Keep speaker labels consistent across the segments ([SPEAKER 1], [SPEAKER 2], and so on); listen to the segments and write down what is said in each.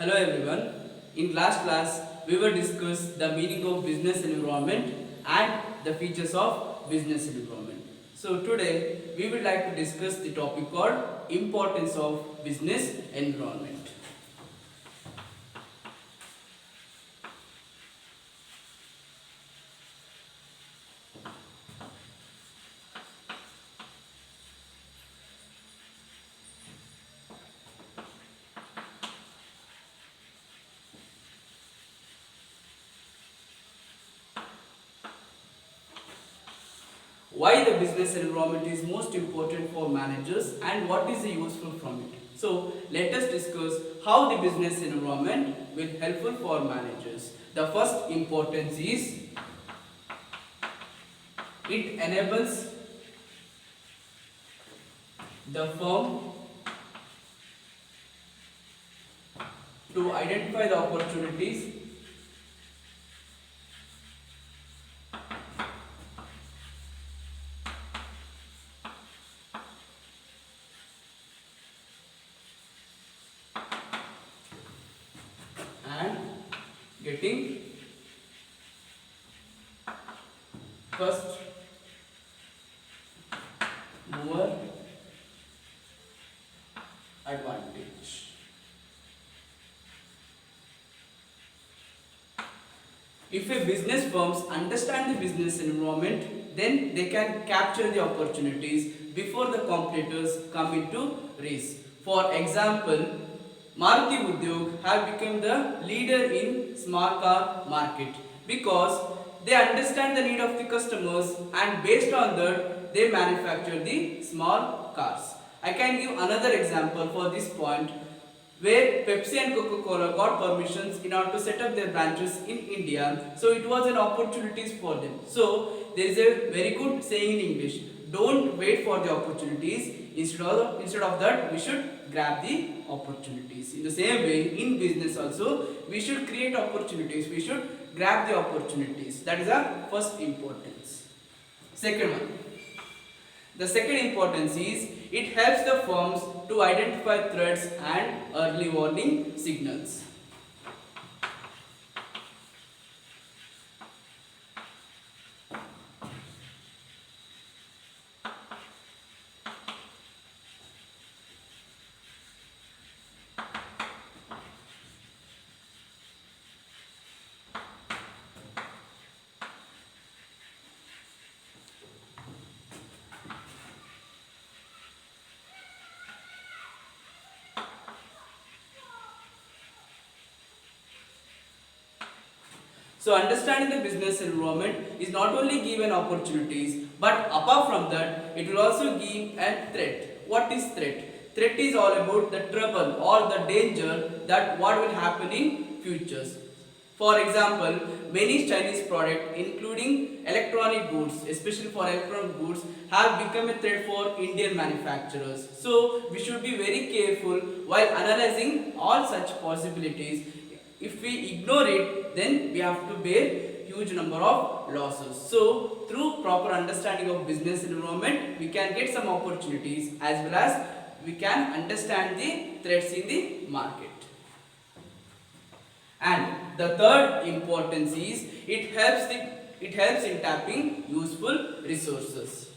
[SPEAKER 1] Hello everyone. In last class, we will discuss the meaning of business environment and the features of business environment. So today, we would like to discuss the topic called importance of business environment. Why the business environment is most important for managers and what is the useful from it. So let us discuss how the business environment will helpful for managers. The first importance is it enables the firm to identify the opportunities and getting first mover advantage. If a business firms understand the business environment, then they can capture the opportunities before the competitors come into race. For example, Maruti Udyog have become the leader in small car market because they understand the need of the customers and based on that they manufacture the small cars. I can give another example for this point where Pepsi and Coca-Cola got permissions in order to set up their branches in India. So it was an opportunity for them. So there is a very good saying in English: don't wait for the opportunities. Instead of that, we should grab the opportunities. In the same way, in business also, we should create opportunities. We should grab the opportunities. That is our first importance. Second one. The second importance is it helps the firms to identify threats and early warning signals. So understanding the business environment is not only given opportunities, but apart from that, it will also give a threat. What is threat? Threat is all about the trouble or the danger that what will happen in futures. For example, many Chinese products, including electronic goods, especially for electronic goods, have become a threat for Indian manufacturers. So we should be very careful while analyzing all such possibilities. If we ignore it, then we have to bear huge number of losses. So through proper understanding of business environment, we can get some opportunities as well as we can understand the threats in the market. And the third importance is it helps in tapping useful resources.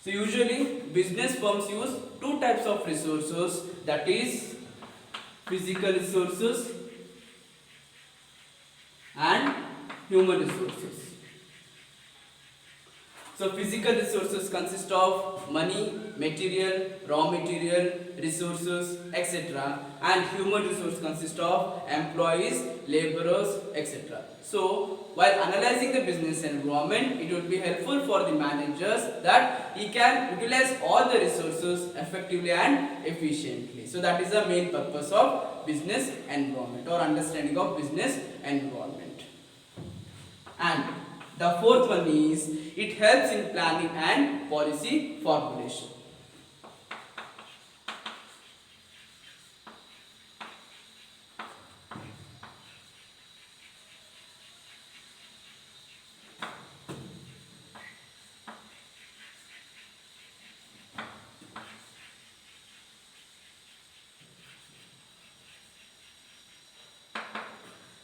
[SPEAKER 1] So usually business firms use two types of resources, that is physical resources and human resources. So physical resources consist of money, material, raw material, resources, etc. And human resource consist of employees, laborers, etc. So while analyzing the business environment, it would be helpful for the managers that he can utilize all the resources effectively and efficiently. So that is the main purpose of business environment or understanding of business environment. And the fourth one is it helps in planning and policy formulation.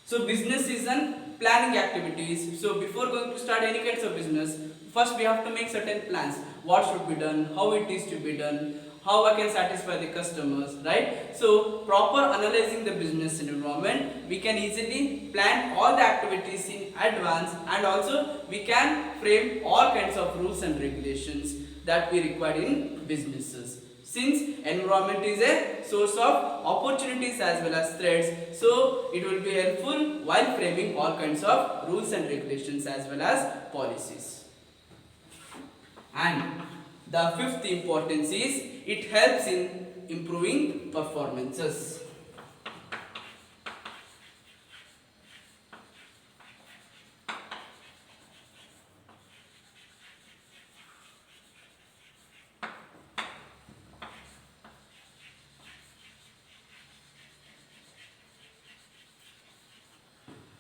[SPEAKER 1] So business is an planning activities. So before going to start any kinds of business, first we have to make certain plans. What should be done, how it is to be done, how I can satisfy the customers, right? So proper analyzing the business environment, we can easily plan all the activities in advance, and also we can frame all kinds of rules and regulations that we require in businesses. Since environment is a source of opportunities as well as threats, so it will be helpful while framing all kinds of rules and regulations as well as policies. And the fifth importance is it helps in improving performances.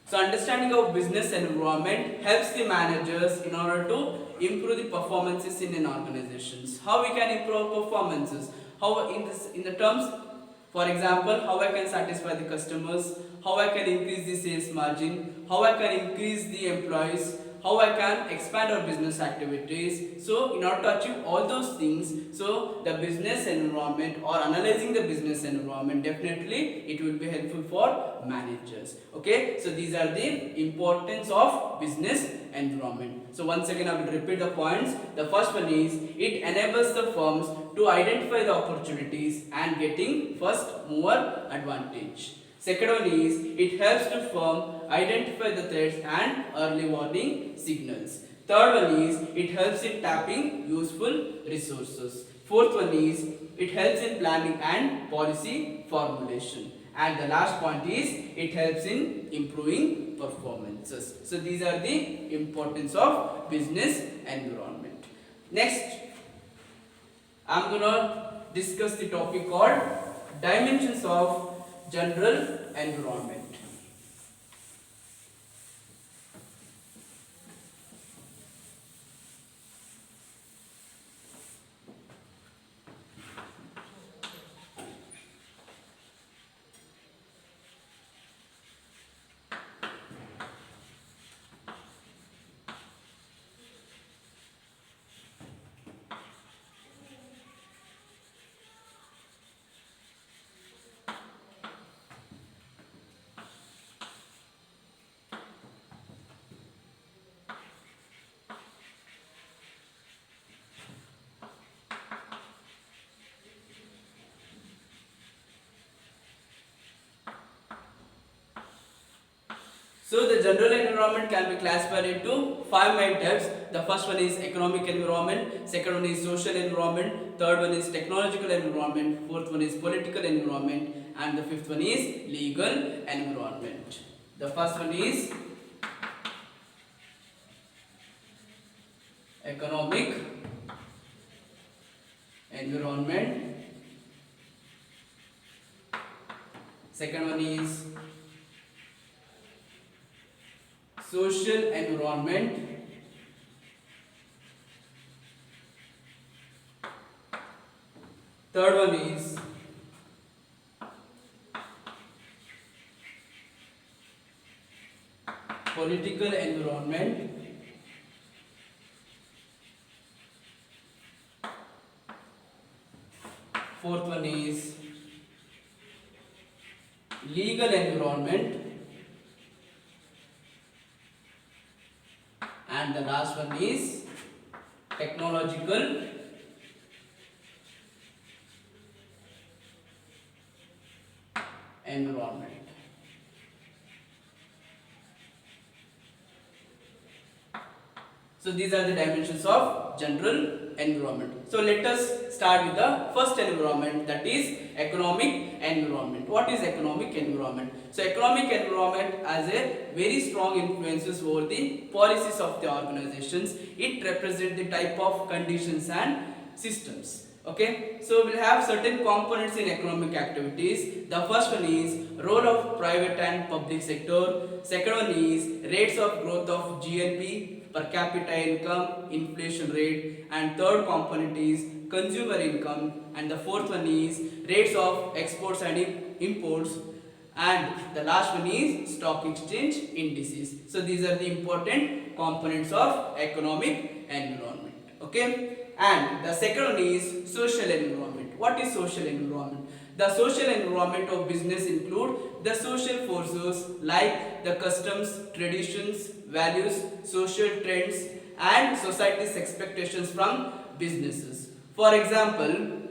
[SPEAKER 1] So understanding of business environment helps the managers in order to improve the performances in an organizations. How we can improve performances? How in the terms, for example, how I can satisfy the customers, how I can increase the sales margin, how I can increase the employees, how I can expand our business activities. So in order to achieve all those things, so the business environment or analyzing the business environment, definitely it will be helpful for managers. Okay, so these are the importance of business environment. So once again I will repeat the points. The first one is it enables the firms to identify the opportunities and getting first mover advantage. Second one is it helps the firm identify the threats and early warning signals. Third one is it helps in tapping useful resources. Fourth one is it helps in planning and policy formulation. And the last point is it helps in improving performances. So these are the importance of business environment. Next, I'm gonna discuss the topic called dimensions of general environment. So the general environment can be classified into five main types. The first one is economic environment, second one is social environment, third one is technological environment, fourth one is political environment, and the fifth one is legal environment. The first one is economic environment, second one is social environment, third one is political environment, fourth one is legal environment, and the last one is technological environment. So these are the dimensions of general environment. So let us start with the first environment, that is economic environment. What is economic environment? So economic environment has a very strong influences over the policies of the organizations. It represents the type of conditions and systems. Okay, so we'll have certain components in economic activities. The first one is role of private and public sector. Second one is rates of growth of GNP, per capita income, inflation rate, and third component is consumer income, and the fourth one is rates of exports and imports, and the last one is stock exchange indices. So these are the important components of economic environment. Okay, and the second one is social environment. What is social environment? The social environment of business include the social forces like the customs, traditions, values, social trends, and society's expectations from businesses. For example,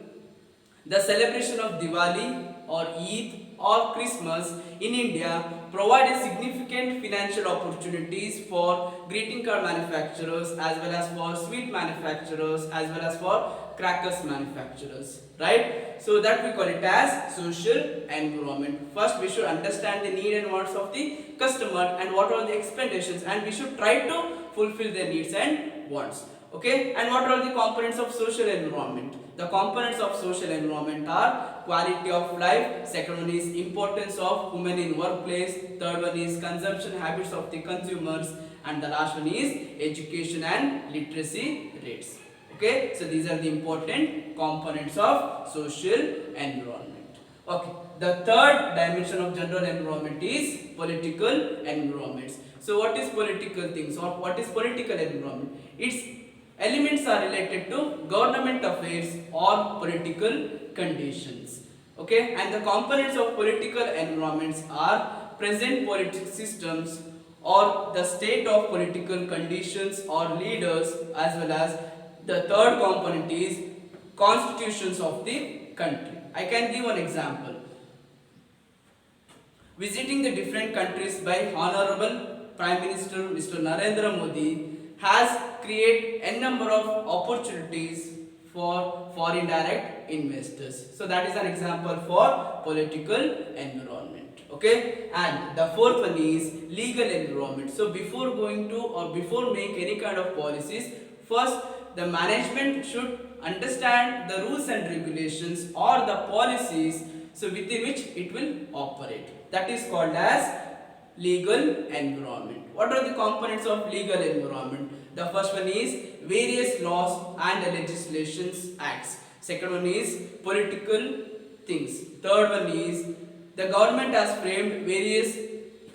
[SPEAKER 1] the celebration of Diwali or Eid or Christmas in India provide a significant financial opportunities for greeting card manufacturers as well as for sweet manufacturers as well as for crackers manufacturers, right? So that we call it as social environment. First we should understand the need and wants of the customer and what are the expectations, and we should try to fulfill their needs and wants. Okay, and what are the components of social environment? The components of social environment are quality of life, second one is importance of women in workplace, third one is consumption habits of the consumers, and the last one is education and literacy rates. Okay, so these are the important components of social environment. Okay, the third dimension of general environment is political environments. So what is political things or what is political environment? Its elements are related to government affairs or political conditions. Okay, and the components of political environments are present political systems or the state of political conditions or leaders, as well as the third component is constitutions of the country. I can give an example. Visiting the different countries by Honorable Prime Minister Mr. Narendra Modi has created a number of opportunities for foreign direct investors. So that is an example for political environment. Okay, and the fourth one is legal environment. So before going to or before make any kind of policies, first the management should understand the rules and regulations or the policies so within which it will operate. That is called as legal environment. What are the components of legal environment? The first one is various laws and legislations acts. Second one is political things. Third one is the government has framed various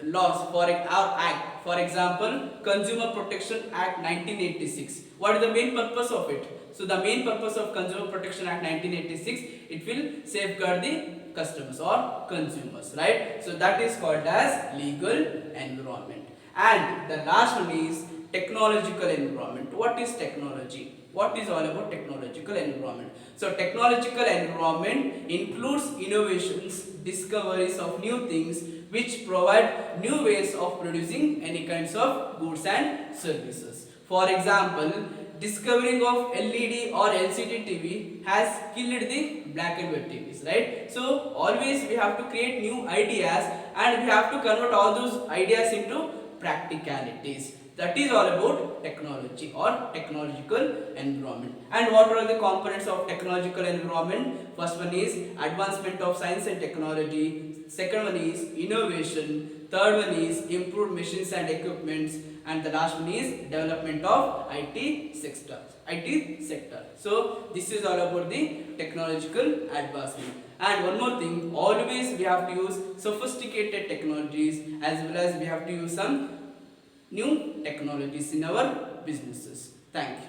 [SPEAKER 1] laws for our act. For example, Consumer Protection Act 1986. What is the main purpose of it? So the main purpose of Consumer Protection Act 1986, it will safeguard the customers or consumers, right? So that is called as legal environment. And the last one is technological environment. What is technology? What is all about technological environment? So technological environment includes innovations, discoveries of new things which provide new ways of producing any kinds of goods and services. For example, discovering of LED or LCD TV has killed the black and white TVs, right? So always we have to create new ideas and we have to convert all those ideas into practicalities. That is all about technology or technological environment. And what are the components of technological environment? First one is advancement of science and technology. Second one is innovation. Third one is improved machines and equipments. And the last one is development of IT sector. So this is all about the technological advancement. And one more thing, always we have to use sophisticated technologies as well as we have to use some new technologies in our businesses. Thank you.